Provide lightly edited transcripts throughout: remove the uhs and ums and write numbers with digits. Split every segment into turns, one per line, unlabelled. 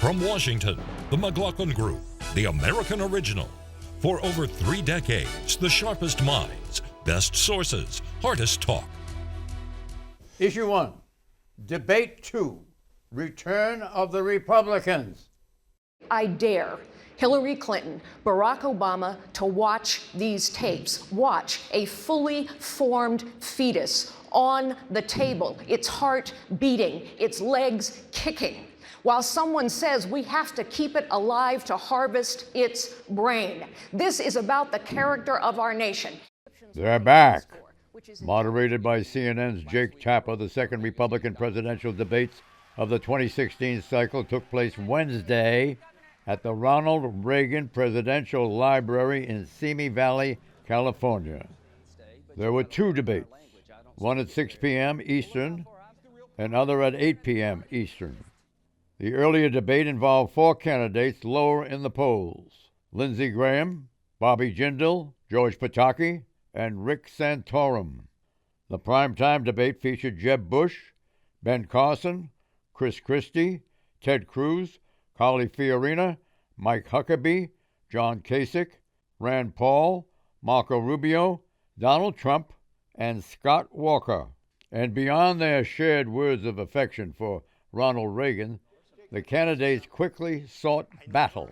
From Washington, the McLaughlin Group, the American original. For over 3 decades, the sharpest minds, best sources, hardest talk.
Issue 1, Debate 2, Return of the Republicans.
I dare Hillary Clinton, Barack Obama to watch these tapes, watch a fully formed fetus on the table, its heart beating, its legs kicking, while someone says we have to keep it alive to harvest its brain. This is about the character of our nation.
They're back. Moderated by CNN's Jake Tapper, the second Republican presidential debates of the 2016 cycle took place Wednesday at the Ronald Reagan Presidential Library in Simi Valley, California. There were 2 debates, one at 6 p.m. Eastern, another at 8 p.m. Eastern. The earlier debate involved 4 candidates lower in the polls: Lindsey Graham, Bobby Jindal, George Pataki, and Rick Santorum. The primetime debate featured Jeb Bush, Ben Carson, Chris Christie, Ted Cruz, Carly Fiorina, Mike Huckabee, John Kasich, Rand Paul, Marco Rubio, Donald Trump, and Scott Walker. And beyond their shared words of affection for Ronald Reagan, the candidates quickly sought battle.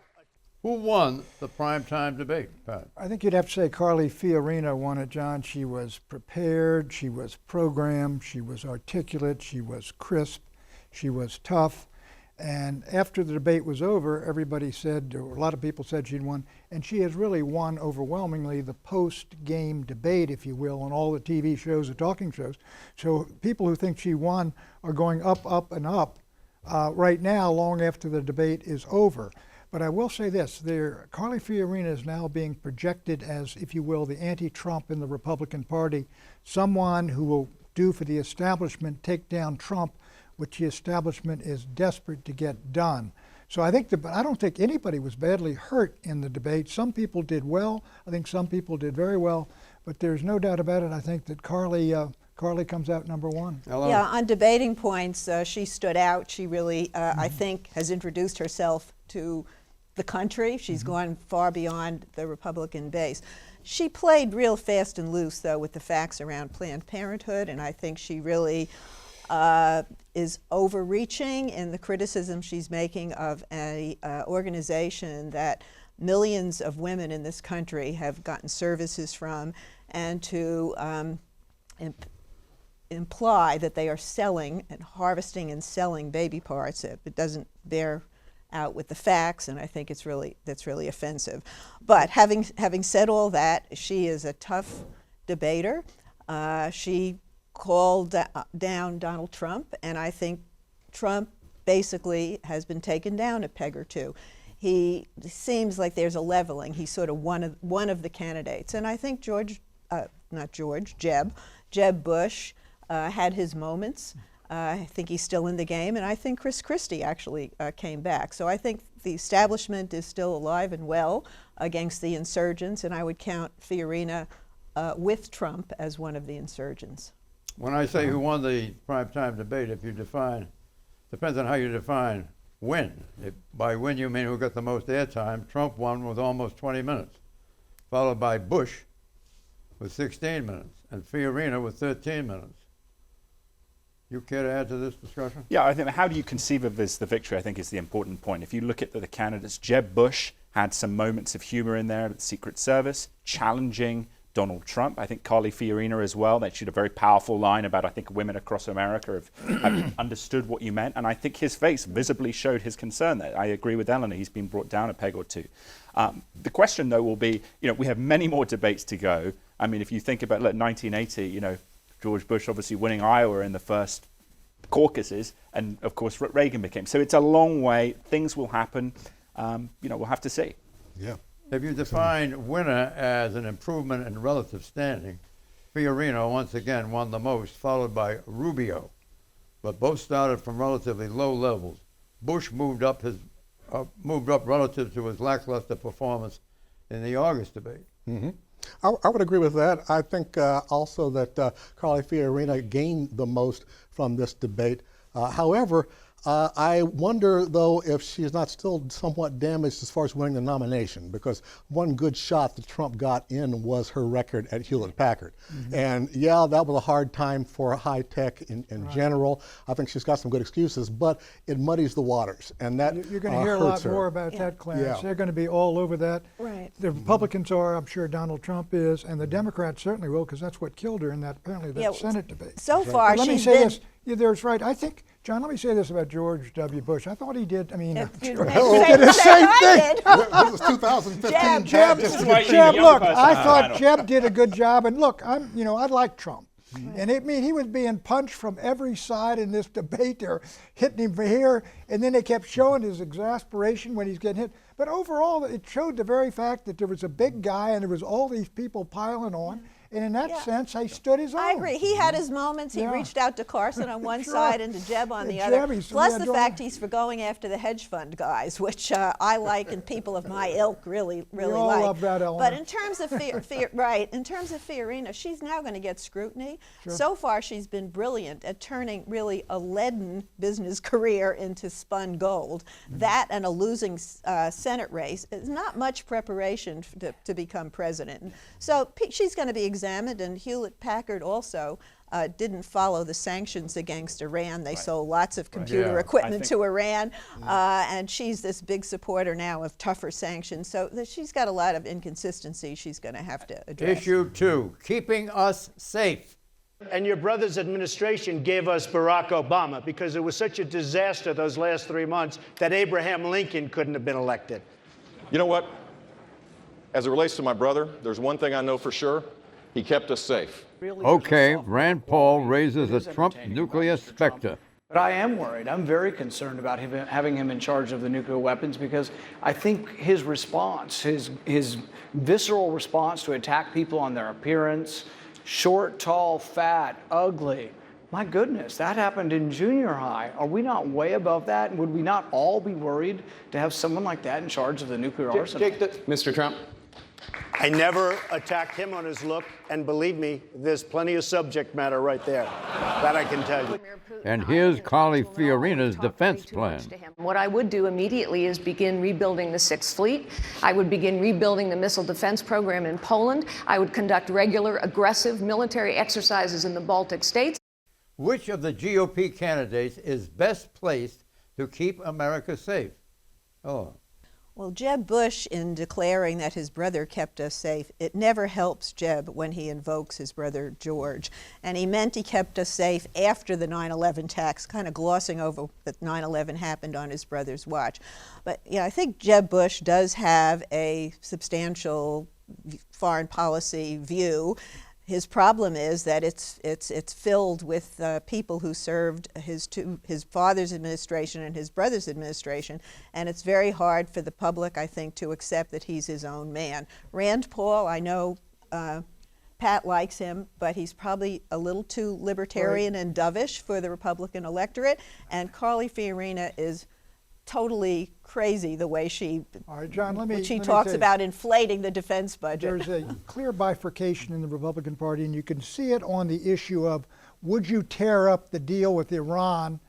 Who won the primetime debate, Pat?
I think you'd have to say Carly Fiorina won it, John. She was prepared, she was programmed, she was articulate, she was crisp, she was tough. And after the debate was over, everybody said, or a lot of people said she'd won, and she has really won overwhelmingly the post-game debate, if you will, on all the TV shows and talking shows. So people who think she won are going up, up, and up right now, long after the debate is over. But I will say this, Carly Fiorina is now being projected as, if you will, the anti-Trump in the Republican Party, someone who will do for the establishment, take down Trump, which the establishment is desperate to get done. So I don't think anybody was badly hurt in the debate. Some people did well. I think some people did very well. But there's no doubt about it. I think that Carly comes out number 1.
Hello.
Yeah, on debating points, she stood out. She really, I think, has introduced herself to the country. She's gone far beyond the Republican base. She played real fast and loose, though, with the facts around Planned Parenthood, and I think she really is overreaching in the criticism she's making of an organization that millions of women in this country have gotten services from, and to imply that they are selling and harvesting and selling baby parts. It doesn't bear out with the facts, and I think that's really offensive. But having said all that, she is a tough debater. She called down Donald Trump, and I think Trump basically has been taken down a peg or 2. He seems like there's a leveling. He's sort of one of the candidates, and I think Jeb Bush had his moments. I think he's still in the game, and I think Chris Christie actually came back. So I think the establishment is still alive and well against the insurgents, and I would count Fiorina with Trump as one of the insurgents.
When I say who won the primetime debate, depends on how you define win. By win you mean who got the most airtime. Trump won with almost 20 minutes, followed by Bush with 16 minutes, and Fiorina with 13 minutes. You care to add to this discussion?
Yeah, I think how do you conceive of this, the victory, I think is the important point. If you look at the candidates, Jeb Bush had some moments of humor in there at the Secret Service, challenging Donald Trump. I think Carly Fiorina as well, that she had a very powerful line about, I think, women across America have understood what you meant. And I think his face visibly showed his concern there. I agree with Eleanor, he's been brought down a peg or 2. The question, though, will be, we have many more debates to go. I mean, if you think about 1980, George Bush obviously winning Iowa in the first caucuses, and of course Reagan became. So it's a long way. Things will happen. We'll have to see.
Yeah. If you define winner as an improvement in relative standing, Fiorina once again won the most, followed by Rubio. But both started from relatively low levels. Bush moved up relative to his lackluster performance in the August debate.
Mm-hmm. I would agree with that. I think also that Carly Fiorina gained the most from this debate. However, I wonder, though, if she's not still somewhat damaged as far as winning the nomination, because one good shot that Trump got in was her record at Hewlett-Packard. And yeah, that was a hard time for high tech in general. I think she's got some good excuses, but it muddies the waters, and that
You're going to hear a lot more about
Yeah.
that, Clarence.
Yeah.
They're going to be all over that.
Right.
The Republicans are, I'm sure Donald Trump is, and the Democrats certainly will, because that's what killed her in that, apparently, that
Yeah,
Senate debate.
So far,
But let me
she's
say
been.
this. Yeah, there's right. I think, John, let me say this about George W. Bush. I thought he did, I mean,
You
George-
say
did the same thing.
This was 2015.
Jeb,
This is why you need a
Jeb,
young
look,
person
I
on the
thought
panel.
Jeb did a good job, and look, I like Trump. And it mean he was being punched from every side in this debate. They're hitting him from here, and then they kept showing his exasperation when he's getting hit. But overall, it showed the very fact that there was a big guy and there was all these people piling on. And in that
Yeah.
sense, I stood his own.
I agree. He had his moments. He
Yeah.
reached out to Carson on one
Sure.
side and to Jeb on the
Yeah,
other.
Jeb, he's-
Plus
yeah,
the
George-
fact he's for going after the hedge fund guys, which I like and people of my ilk really
all
like.
love that, Eleanor.
But in terms of right, in terms of Fiorina, she's now going to get scrutiny. So far, she's been brilliant at turning really a leaden business career into spun gold. That and a losing Senate race is not much preparation to become president. So she's going to be examined, and Hewlett-Packard also didn't follow the sanctions against Iran. They sold lots of computer
Yeah.
equipment to Iran, and she's this big supporter now of tougher sanctions. So she's got a lot of inconsistencies she's going to have to address.
Issue 2, keeping us safe.
And your brother's administration gave us Barack Obama because it was such a disaster those last 3 months that Abraham Lincoln couldn't have been elected.
You know what? As it relates to my brother, there's one thing I know for sure. He kept us safe.
Okay, Rand Paul raises a Trump nuclear specter.
But I am worried. I'm very concerned about having him in charge of the nuclear weapons, because I think his response, his visceral response to attack people on their appearance, short, tall, fat, ugly. My goodness, that happened in junior high. Are we not way above that? Would we not all be worried to have someone like that in charge of the nuclear arsenal?
Mr. Trump?
I never attacked him on his look, and believe me, there's plenty of subject matter right there. That I can tell you.
And here's Carly Fiorina's defense plan.
What I would do immediately is begin rebuilding the Sixth Fleet. I would begin rebuilding the missile defense program in Poland. I would conduct regular, aggressive military exercises in the Baltic states.
Which of the GOP candidates is best placed to keep America safe? Oh.
Well, Jeb Bush, in declaring that his brother kept us safe, it never helps Jeb when he invokes his brother George. And he meant he kept us safe after the 9/11 attacks, kind of glossing over that 9/11 happened on his brother's watch. But yeah, I think Jeb Bush does have a substantial foreign policy view. His problem is that it's filled with people who served his father's administration and his brother's administration, and it's very hard for the public, I think, to accept that he's his own man. Rand Paul, I know Pat likes him, but he's probably a little too libertarian and dovish for the Republican electorate, and Carly Fiorina is totally crazy the way she
All right, John, let me
talks
tell you.
about inflating the defense budget.
There's a clear bifurcation in the Republican Party, and you can see it on the issue of would you tear up the deal with Iran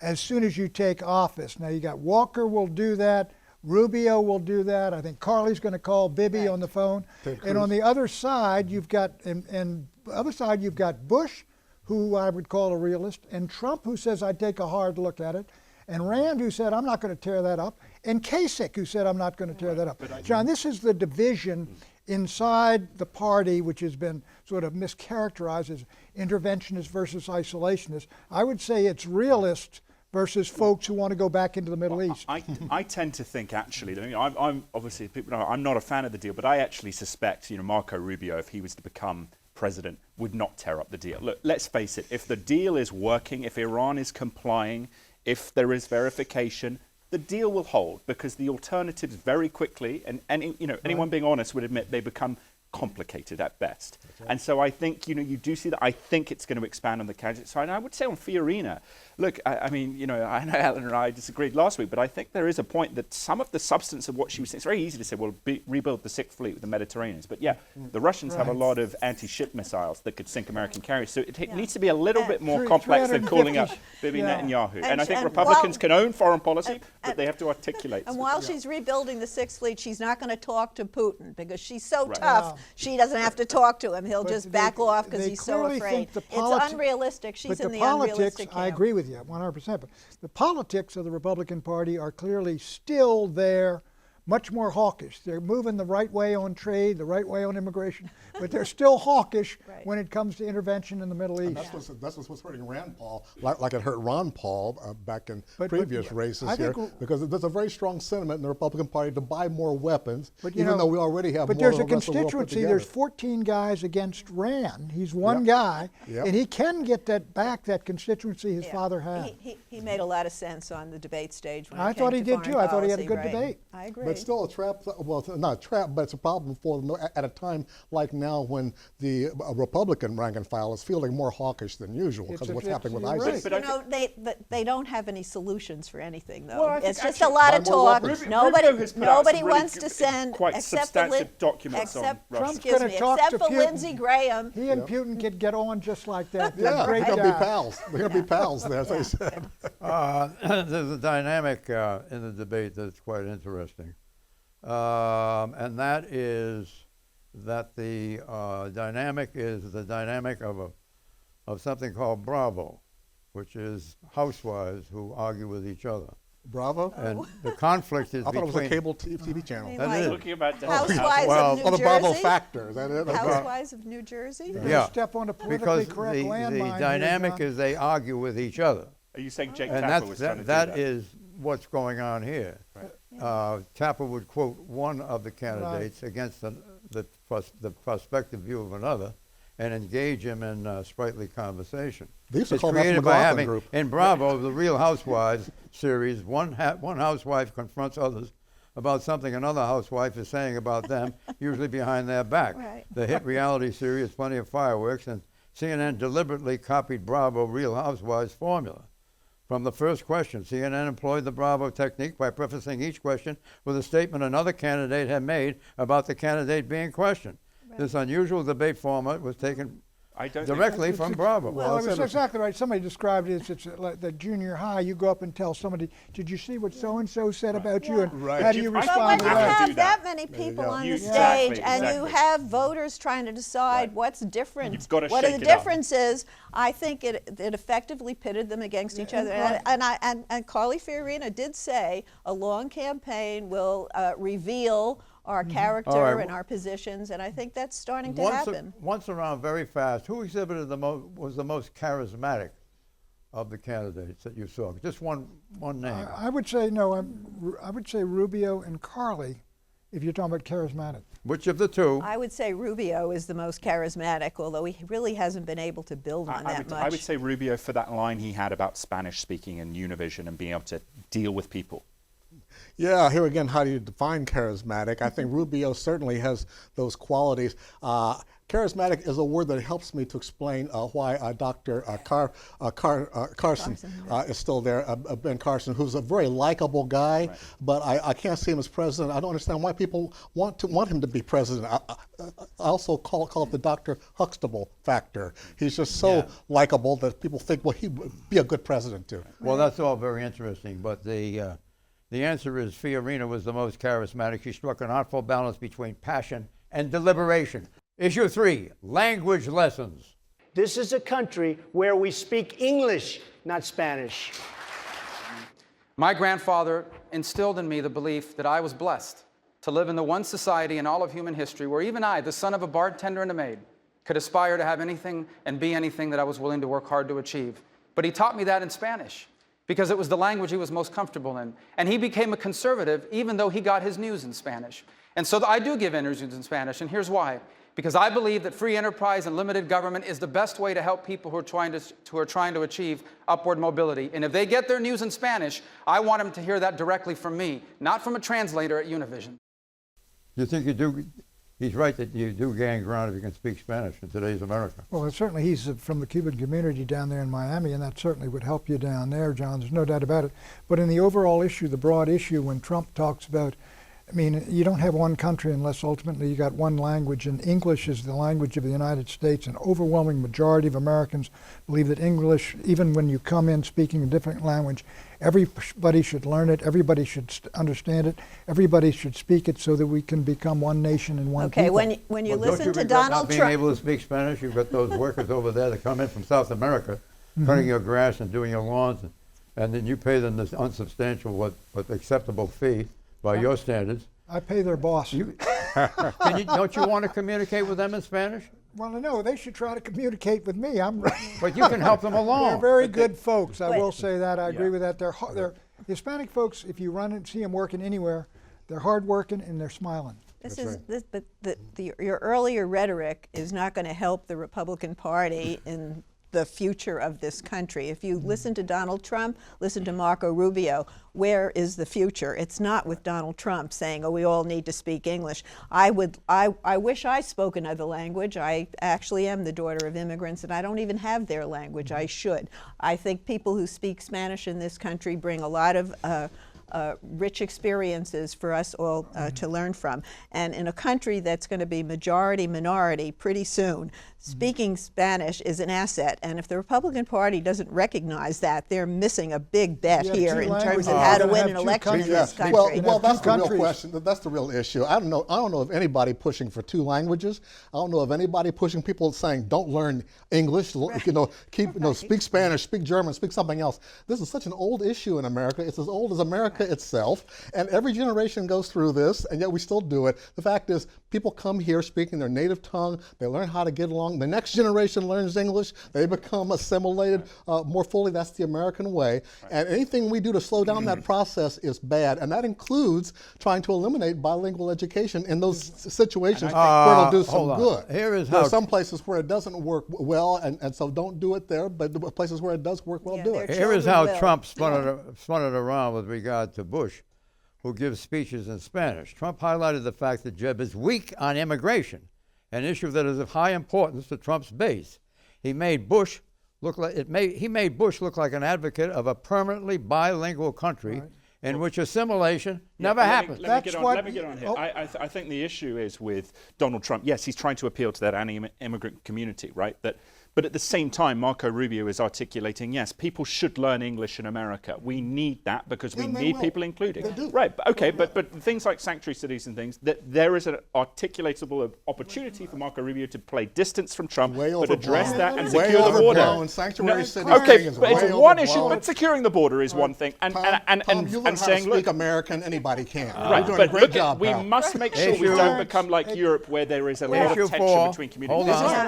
as soon as you take office? Now, you got Walker will do that. Rubio will do that. I think Carly's going to call Bibi on the phone. And on the other side, you've got you've got Bush, who I would call a realist, and Trump, who says I'd take a hard look at it, and Rand, who said I'm not going to tear that up, and Kasich, who said I'm not going to tear that up. John, this is the division inside the party, which has been sort of mischaracterized as interventionist versus isolationist. I would say it's realists versus folks who want to go back into the Middle East.
I tend to think, actually, you know, I'm obviously, people know I'm not a fan of the deal, but I actually suspect, you know, Marco Rubio, if he was to become president, would not tear up the deal. Look, let's face it, if the deal is working, if Iran is complying, if there is verification, the deal will hold, because the alternatives very quickly, and you know, anyone being honest would admit they become complicated at best. And so I think, you do see that. I think it's going to expand on the candidate side. And I would say on Fiorina, look, I mean, I know Ellen and I disagreed last week, but I think there is a point that some of the substance of what she was saying, it's very easy to say, well, rebuild the Sixth Fleet with the Mediterraneans. But yeah, the Russians have a lot of anti-ship missiles that could sink American carriers. So it needs to be a little bit more complex than calling up Bibi Netanyahu. And I think Republicans can own foreign policy, but they have to articulate.
And while she's rebuilding the Sixth Fleet, she's not going to talk to Putin because she's so tough. She doesn't have to talk to him. He'll just back off because he's so afraid. It's unrealistic. She's in the unrealistic camp.
I agree with you 100%. But the politics of the Republican Party are clearly still there, much more hawkish. They're moving the right way on trade, the right way on immigration, but they're still hawkish when it comes to intervention in the Middle East.
That's what's hurting Rand Paul, like it hurt Ron Paul back in previous races here, because there's a very strong sentiment in the Republican Party to buy more weapons, even though we already have more.
But there's a constituency. There's 14 guys against Rand. He's one guy, and he can get that constituency his father had.
He made a lot of sense on the debate stage. When
I thought he did too. I thought he had a good debate.
I agree.
But still a trap, well, not a trap, but it's a problem for them at a time like now when the Republican rank and file is feeling more hawkish than usual because of what's happening with ISIS.
But they don't have any solutions for anything, though. Well, it's just a lot of talk. Nobody wants to send, except for
Lindsey
Graham.
He and Putin could get on just like that.
Yeah, they're going to be pals. They're going to be pals there, as they said.
There's a dynamic in the debate that's quite interesting. And that is that the dynamic is the dynamic of something called Bravo, which is housewives who argue with each other.
Bravo?
And the conflict is
I thought
between...
it was a cable TV channel.
That is.
Talking about
Housewives of New Jersey?
The Bravo Factor, is that it?
Housewives of New Jersey?
Yeah,
step on a politically
because
correct landmine.
the dynamic is they argue with each other.
Are you saying Jake
And
Tapper was trying to do that?
that is what's going on here. Right. Tapper would quote one of the candidates against the prospective view of another and engage him in sprightly conversation.
These are
It's
called that
created by
McLaughlin
having,
Group.
in Bravo, the Real Housewives series, one housewife confronts others about something another housewife is saying about them, usually behind their back.
Right.
The hit reality series, Plenty of Fireworks, and CNN deliberately copied Bravo Real Housewives formula. From the first question, CNN employed the Bravo technique by prefacing each question with a statement another candidate had made about the candidate being questioned. Right. This unusual debate format was taken directly from Bravo.
Well, it's exactly right. Somebody described it as it's like the junior high. You go up and tell somebody, did you see what so-and-so said about you? And how do you respond to that?
But when you have that many people on the stage and you have voters trying to decide what's different, what are the differences, I think it effectively pitted them against each other. And Carly Fiorina did say a long campaign will reveal our character and our positions, and I think that's starting to happen.
Once around very fast, who exhibited was the most charismatic of the candidates that you saw? Just one name.
I would say no. I would say Rubio and Carly, if you're talking about charismatic.
Which of the two?
I would say Rubio is the most charismatic, although he really hasn't been able to build on that much.
I would say Rubio for that line he had about Spanish speaking and Univision and being able to deal with people.
Yeah, here again, how do you define charismatic? I think Rubio certainly has those qualities. Charismatic is a word that helps me to explain why Dr. Carson is still there, Ben Carson, who's a very likable guy, but I can't see him as president. I don't understand why people want him to be president. I also call it the Dr. Huxtable factor. He's just so likable that people think, well, he would be a good president too.
Well, that's all very interesting, but the answer is Fiorina was the most charismatic. She struck an artful balance between passion and deliberation. Issue 3, language lessons.
This is a country where we speak English, not Spanish.
My grandfather instilled in me the belief that I was blessed to live in the one society in all of human history where even I, the son of a bartender and a maid, could aspire to have anything and be anything that I was willing to work hard to achieve. But he taught me that in Spanish, because it was the language he was most comfortable in. And he became a conservative, even though he got his news in Spanish. And so I do give interviews in Spanish, and here's why. Because I believe that free enterprise and limited government is the best way to help people who are trying to achieve upward mobility. And if they get their news in Spanish, I want them to hear that directly from me, not from a translator at Univision.
You think you do he's right that you do gain ground if you can speak Spanish in today's America.
Well, certainly he's from the Cuban community down there in Miami, and that certainly would help you down there, John. There's no doubt about it. But in the overall issue, the broad issue, when Trump talks about, I mean, you don't have one country unless ultimately you got one language, and English is the language of the United States. An overwhelming majority of Americans believe that English, even when you come in speaking a different language, everybody should learn it, everybody should understand it, everybody should speak it so that we can become one nation and one people.
Okay, when you
Well,
listen
don't
to
you regret
Donald
not being
Trump.
able to speak Spanish? You've got those workers over there that come in from South America, cutting your grass and doing your lawns, and then you pay them this unsubstantial but acceptable fee by your standards.
I pay their boss.
Don't you want to communicate with them in Spanish?
Well, no, they should try to communicate with me.
But you can help them along.
They're very good folks. I will say that. I agree with that. They're Hispanic folks. If you run and see them working anywhere, they're hardworking and they're smiling.
Your earlier rhetoric is not going to help the Republican Party in the future of this country. If you listen to Donald Trump, listen to Marco Rubio, where is the future? It's not with Donald Trump saying, oh, we all need to speak English. I wish I spoke another language. I actually am the daughter of immigrants, and I don't even have their language. I should. I think people who speak Spanish in this country bring a lot of rich experiences for us all to learn from. And in a country that's going to be majority minority pretty soon, speaking Spanish is an asset. And if the Republican Party doesn't recognize that, they're missing a big bet here in terms of how to win an election in this country.
Well, that's the real question. That's the real issue. I don't know of anybody pushing for two languages. I don't know of anybody pushing people saying don't learn English. Speak Spanish, speak German, speak something else. This is such an old issue in America. It's as old as America itself, and every generation goes through this, and yet we still do it. The fact is, people come here speaking their native tongue. They learn how to get along. The next generation learns English. They become assimilated more fully. That's the American way. Right. And anything we do to slow down that process is bad, and that includes trying to eliminate bilingual education in those situations where it'll do some good.
Here is
there are some places where it doesn't work well, and so don't do it there, but the places where it does work well, do it.
Here is how Trump spun it around with regard to Bush, who gives speeches in Spanish. Trump highlighted the fact that Jeb is weak on immigration, an issue that is of high importance to Trump's base. He made Bush look like an advocate of a permanently bilingual country in which assimilation never happened.
Let me get on here. I think the issue is with Donald Trump. Yes, he's trying to appeal to that anti-immigrant community, right? But at the same time, Marco Rubio is articulating, yes, people should learn English in America. We need that because we need people including.
They do.
Right, okay, but things like sanctuary cities and things, that there is an articulatable opportunity for Marco Rubio to play distance from Trump, but address that and secure the border.
Sanctuary cities
okay, but it's one issue, but securing the border is one thing. And
you learn
saying,
how to speak American, anybody can.
Right,
You're doing
but
a great
look,
job,
we must make sure we don't become like Europe, where there is a lot of tension between communities.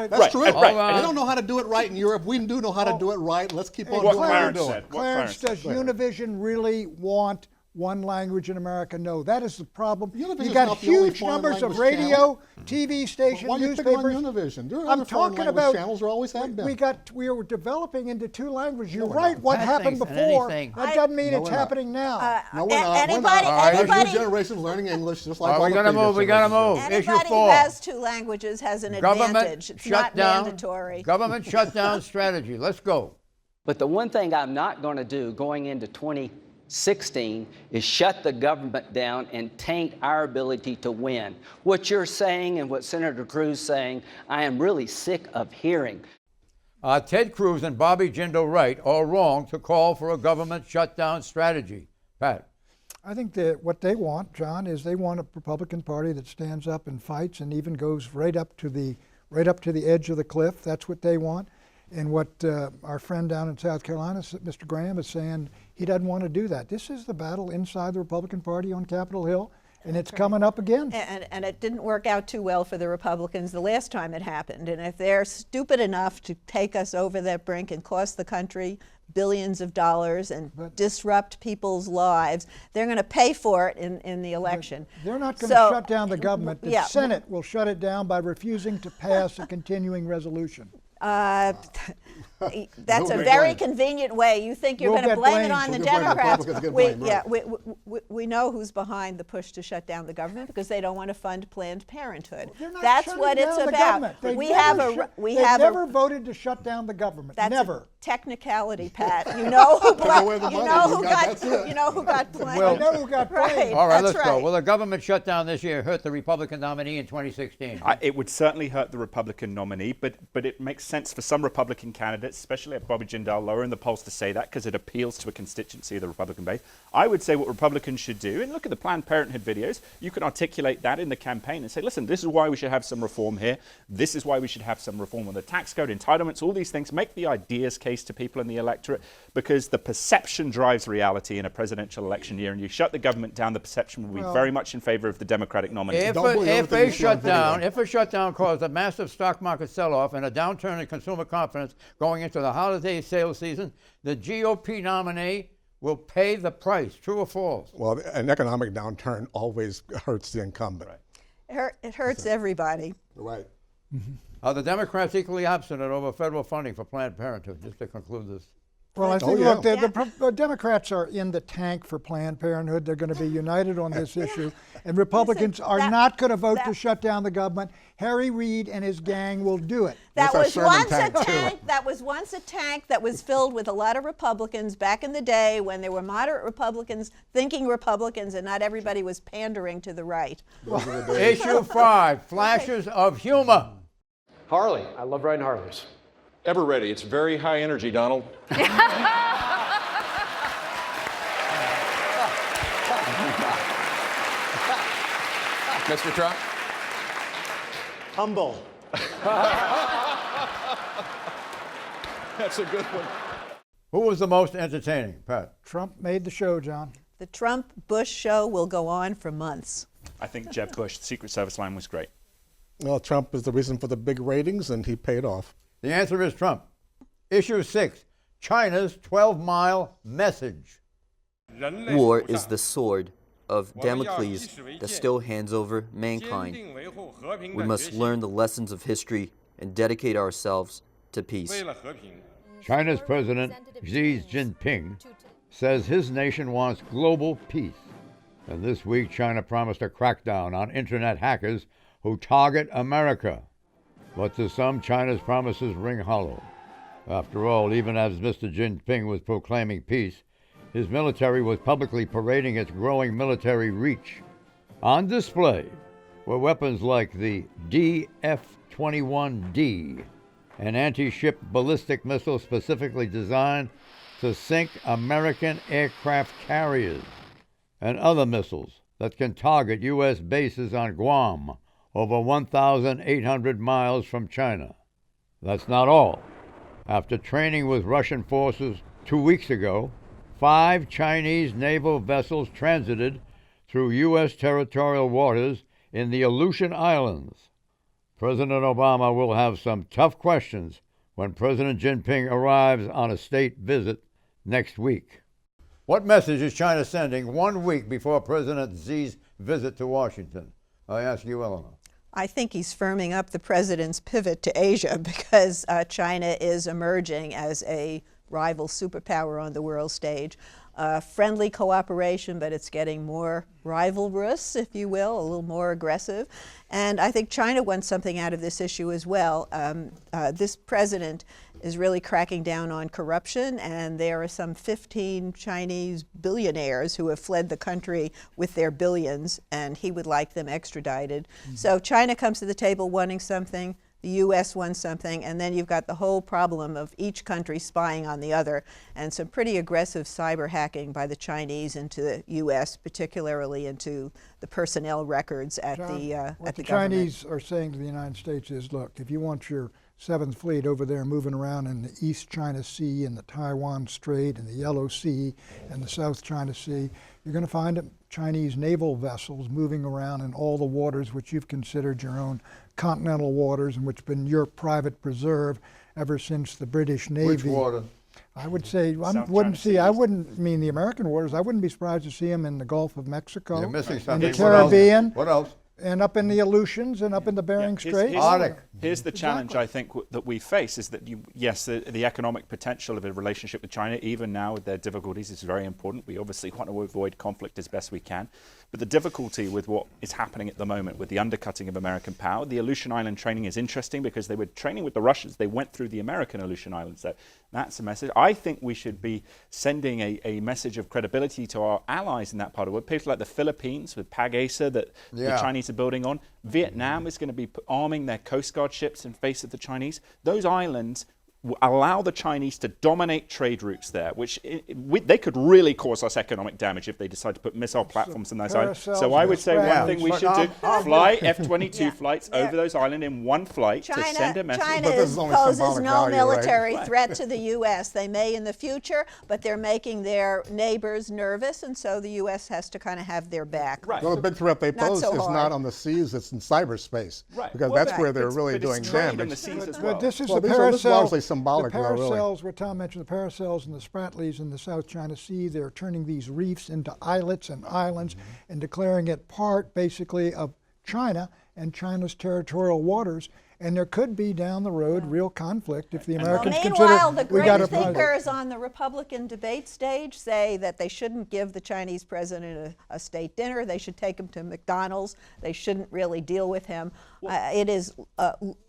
That's true. They don't know how to do it right in Europe. We do know how to do it right. Let's keep on doing what we're doing.
Clarence, does Univision really want one language in America? No, that is the problem. You got huge numbers of radio, TV stations, newspapers.
Why are you picking on Univision? There are
I'm
other foreign
talking
language
about
channels. There always have been.
We are developing into two languages. You're right. What happened before? That doesn't mean it's happening now.
No, we're not.
Anybody
new generation learning English, just like all
we gotta move. We gotta move.
Anybody who has two languages has an advantage. It's not mandatory.
Government shutdown strategy. Let's go.
But the one thing I'm not going to do going into 2016 is shut the government down and taint our ability to win. What you're saying and what Senator Cruz is saying, I am really sick of hearing.
Ted Cruz and Bobby Jindal Wright are wrong to call for a government shutdown strategy. Pat.
I think that what they want, John, is they want a Republican Party that stands up and fights and even goes right up to the edge of the cliff. That's what they want. And what our friend down in South Carolina, Mr. Graham, is saying, he doesn't want to do that. This is the battle inside the Republican Party on Capitol Hill, and it's coming up again.
And it didn't work out too well for the Republicans the last time it happened. And if they're stupid enough to take us over that brink and cost the country billions of dollars and disrupt people's lives, they're going to pay for it in the election.
They're not going to shut down the government. The Senate will shut it down by refusing to pass a continuing resolution.
That's a
We'll
very
blame.
convenient way. You think you're
We'll
going to
get
blame it
blamed.
on the
We'll get blamed.
Democrats.
Republicans get
We,
blamed,
yeah,
right.
we know who's behind the push to shut down the government because they don't want to fund Planned Parenthood.
They're not
That's
shutting
what it's
down the
about.
government. They've
We
never
have a
shut-
we
they've
have
never
a
voted to shut down the government.
that's
Never.
a technicality, Pat. You know who
away the
you
money.
know
You
who
got-
got
that's it.
you know who got blamed.
I know who got blamed.
Right.
All right,
that's
let's go.
right.
Will the government shutdown this year hurt the Republican nominee in 2016?
It would certainly hurt the Republican nominee, but it makes sense for some Republican candidates, especially at Bobby Jindal, lower in the polls to say that because it appeals to a constituency of the Republican base. I would say what Republicans should do, and look at the Planned Parenthood videos, you can articulate that in the campaign and say, listen, this is why we should have some reform here. This is why we should have some reform on the tax code, entitlements, all these things. Make the ideas case to people in the electorate because the perception drives reality in a presidential election year, and you shut the government down, the perception will be very much in favor of the Democratic nominee.
If
Don't believe
a
everything you see on
shutdown,
video.
if a shutdown caused a massive stock market sell-off and a downturn in consumer confidence going into the holiday sales season, the GOP nominee will pay the price. True or false?
Well, an economic downturn always hurts the incumbent.
It hurts everybody.
Right.
Are the Democrats equally obstinate over federal funding for Planned Parenthood? Just to conclude this.
Well, I
Oh,
think,
yeah.
look, the Democrats are in the tank for Planned Parenthood. They're going to be united on this issue. And Republicans are not going to vote to shut down the government. Harry Reid and his gang will do it.
That
That's our
was
Sherman
once a
tank, too.
tank. That was once a tank that was filled with a lot of Republicans back in the day when there were moderate Republicans, thinking Republicans, and not everybody was pandering to the right.
Issue 5, flashes of humor.
Harley. I love riding Harleys.
Ever ready. It's very high energy, Donald.
Mr. Trump?
Humble.
That's a good one.
Who was the most entertaining, Pat?
Trump made the show, John.
The Trump-Bush show will go on for months.
I think Jeb Bush, the Secret Service line was great.
Well, Trump is the reason for the big ratings, and he paid off.
The answer is Trump. Issue 6, China's 12-mile message.
War is the sword of Damocles that still hands over mankind. We must learn the lessons of history and dedicate ourselves to peace.
China's President Xi Jinping says his nation wants global peace. And this week, China promised a crackdown on internet hackers who target America. But to some, China's promises ring hollow. After all, even as Mr. Jinping was proclaiming peace, his military was publicly parading its growing military reach. On display were weapons like the DF-21D, an anti-ship ballistic missile specifically designed to sink American aircraft carriers, and other missiles that can target U.S. bases on Guam, over 1,800 miles from China. That's not all. After training with Russian forces 2 weeks ago, 5 Chinese naval vessels transited through U.S. territorial waters in the Aleutian Islands. President Obama will have some tough questions when President Jinping arrives on a state visit next week. What message is China sending 1 week before President Xi's visit to Washington? I ask you, Eleanor.
I think he's firming up the president's pivot to Asia because China is emerging as a rival superpower on the world stage. Friendly cooperation, but it's getting more rivalrous, if you will, a little more aggressive. And I think China wants something out of this issue as well. This president is really cracking down on corruption, and there are some 15 Chinese billionaires who have fled the country with their billions, and he would like them extradited. So China comes to the table wanting something, the U.S. wants something, and then you've got the whole problem of each country spying on the other, and some pretty aggressive cyber hacking by the Chinese into the U.S., particularly into the personnel records at
John,
the
what the
government.
Chinese are saying to the United States is, look, if you want your 7th Fleet over there moving around in the East China Sea and the Taiwan Strait and the Yellow Sea and the South China Sea, you're going to find Chinese naval vessels moving around in all the waters which you've considered your own continental waters and which have been your private preserve ever since the British Navy.
Which water?
I would say, I
South
wouldn't
China
see,
Sea.
I wouldn't mean the American waters. I wouldn't be surprised to see them in the Gulf of Mexico,
You're missing
in
something.
the
What else?
Caribbean.
What else?
and up in the Aleutians and up in the Bering Strait.
Here's the challenge I think that we face is that, yes, the economic potential of a relationship with China, even now with their difficulties, is very important. We obviously want to avoid conflict as best we can. But the difficulty with what is happening at the moment with the undercutting of American power, the Aleutian Island training is interesting because they were training with the Russians. They went through the American Aleutian Islands. So that's a message. I think we should be sending a message of credibility to our allies in that part of the world. People like the Philippines with PAG-ASA that the Chinese are building on. Vietnam is going to be arming their Coast Guard ships in face of the Chinese. Those islands allow the Chinese to dominate trade routes there, which they could really cause us economic damage if they decide to put missile platforms in those islands. So I would say one thing we should do, fly F-22 flights over those islands in one flight to send a message.
China poses no military threat to the U.S. They may in the future, but they're making their neighbors nervous, and so the U.S. has to kind of have their back.
Well, the big threat they pose is not on the seas, it's in cyberspace, because that's where they're really doing damage.
But this is the Paracels.
The
Paracels, where Tom mentioned the Paracels and the Spratlys in the South China Sea, they're turning these reefs into islets and islands and declaring it part, basically, of China and China's territorial waters. And there could be down the road real conflict if the Americans
meanwhile,
consider
the great thinkers on the Republican debate stage say that they shouldn't give the Chinese president a state dinner. They should take him to McDonald's. They shouldn't really deal with him. It is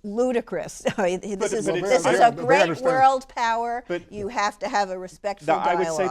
ludicrous. This is a great world power. But you have to have a respectful dialogue.
I would say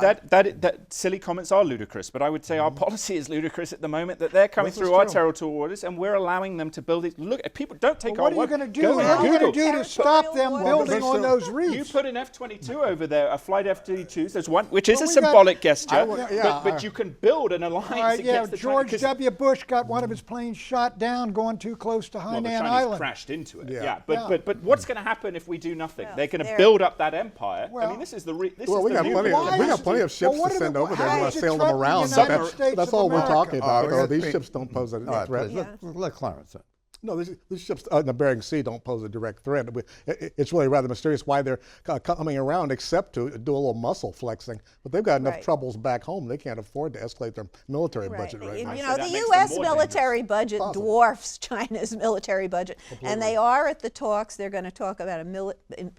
that silly comments are ludicrous, but I would say our policy is ludicrous at the moment, that they're coming through our territorial waters and we're allowing them to build it. Look, people don't take our word.
What are you going to do to stop them building on those reefs?
You put an F-22 over there, a flight F-22. There's one, which is a symbolic gesture, but you can build an alliance against the
George W. Bush got one of his planes shot down going too close to Hainan
the Chinese
Island.
crashed into it. But what's going to happen if we do nothing? They're going to build up that empire. I mean, this is the we
got plenty of ships to send over there to sail them around. That's all we're talking about. These ships don't pose a threat.
Let Clarence.
No, these ships in the Bering Sea don't pose a direct threat. It's really rather mysterious why they're coming around, except to do a little muscle flexing. But they've got enough troubles back home. They can't afford to escalate their military budget right now.
You know, the U.S. military budget dwarfs China's military budget. And they are at the talks. They're going to talk about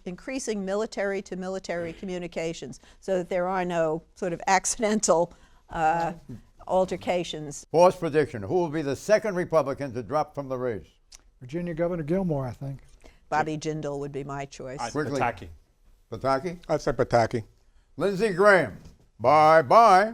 increasing military-to-military communications so that there are no sort of accidental altercations.
False prediction. Who will be the second Republican to drop from the race?
Virginia Governor Gilmore, I think.
Bobby Jindal would be my choice.
Pataki.
Pataki?
I'd say Pataki.
Lindsey Graham. Bye-bye.